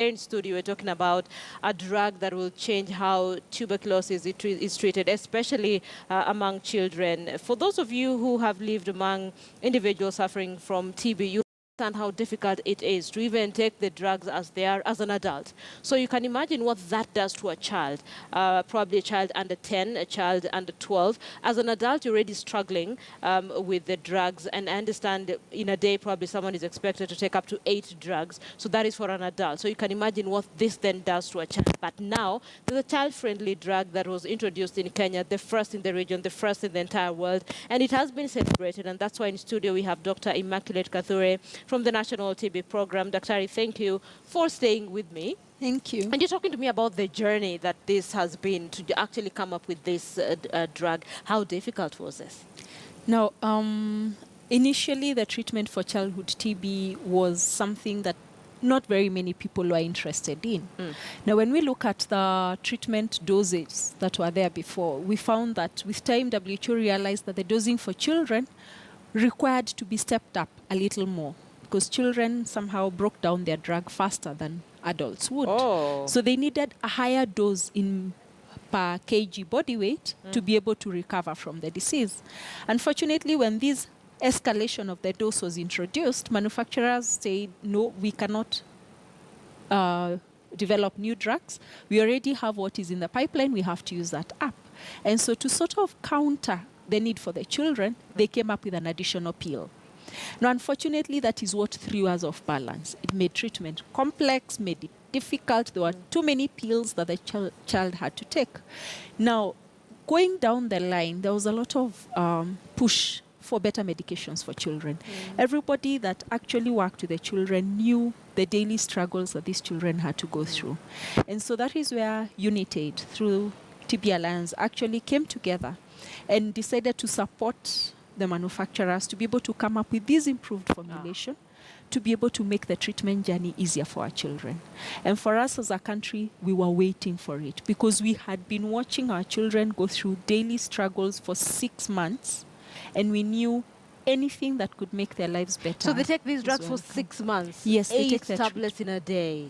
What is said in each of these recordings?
In studio, we're talking about a drug that will change how tuberculosis is treated, especially among children. For those of you who have lived among individuals suffering from TB, you understand how difficult it is to even take the drugs as they are as an adult. So you can imagine what that does to a child, probably a child under 10, a child under 12. As an adult, you're already struggling with the drugs, and I understand in a day probably someone is expected to take up to 8 drugs. So that is for an adult. So you can imagine what this then does to a child. But now there's a child-friendly drug that was introduced in Kenya, the first in the region, the first in the entire world, and it has been celebrated. And that's why in studio we have Dr. Immaculate Kathure from the National TB Program. Dr. Thank you for staying with me. Thank you. And you're talking to me about the journey that this has been to actually come up with this drug. How difficult was this? Now, initially the treatment for childhood TB was something that not very many people were interested in. Now, when we look at the treatment doses that were there before, we found that with time WHO realized that the dosing for children required to be stepped up a little more, because children somehow broke down their drug faster than adults would. Oh. So they needed a higher dose in per kg body weight to be able to recover from the disease. Unfortunately, when this escalation of the dose was introduced, manufacturers said, no, we cannot develop new drugs. We already have what is in the pipeline. We have to use that up. And so to sort of counter the need for the children, they came up with an additional pill. Now, unfortunately, that is what threw us off balance. It made treatment complex, made it difficult. There were too many pills that the child had to take. Now, going down the line, there was a lot of push for better medications for children. Everybody that actually worked with the children knew the daily struggles that these children had to go through. And so that is where United, through TB Alliance, actually came together and decided to support the manufacturers to be able to come up with this improved formulation to be able to make the treatment journey easier for our children. And for us as a country, we were waiting for it because we had been watching our children go through daily struggles for 6 months, and we knew anything that could make their lives better. So they take these drugs for 6 months? Yes, they 8 take the tablets in a day?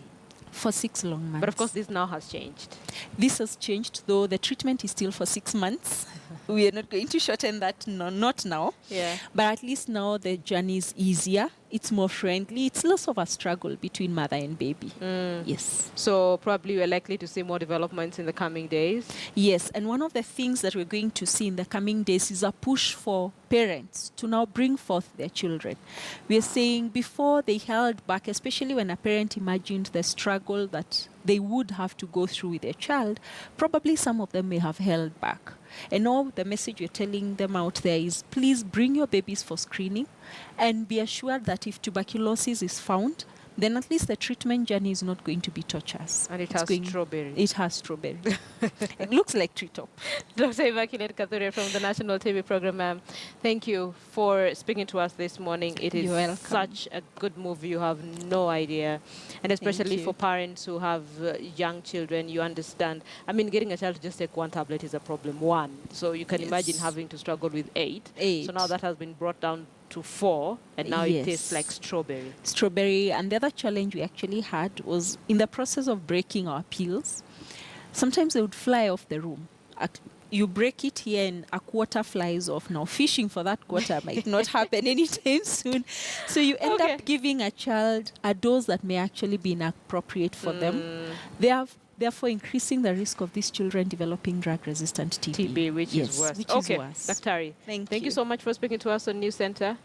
For 6 long months. But of course, this now has changed. This has changed, though the treatment is still for 6 months. We are not going to shorten that, no, not now. Yeah. But at least now the journey is easier. It's more friendly. It's less of a struggle between mother and baby. Yes. So probably we're likely to see more developments in the coming days? Yes, and one of the things that we're going to see in the coming days is a push for parents to now bring forth their children. We're saying before they held back, especially when a parent imagined the struggle that they would have to go through with their child, probably some of them may have held back. And now the message we're telling them out there is, please bring your babies for screening and be assured that if tuberculosis is found, then at least the treatment journey is not going to be torturous. And it has strawberry. It has strawberry. It looks like treetop. Dr. Immaculate Kathure from the National TB Program, ma'am, thank you for speaking to us this morning. It is such a good move. You have no idea. And especially for parents who have young children, you understand. I mean, getting a child to just take 1 tablet is a problem, 1. So you can imagine having to struggle with 8. So now that has been brought down to 4, and now it tastes like strawberry. Strawberry. And the other challenge we actually had was in the process of breaking our peels, sometimes they would fly off the room. You break it here and a quarter flies off. Now, fishing for that quarter might not happen anytime soon. So you end up giving a child a dose that may actually be inappropriate for them. They have therefore increasing the risk of these children developing drug-resistant TB. TB, which is worse. Which is worse. Dr. Thank you so much for speaking to us on News Center.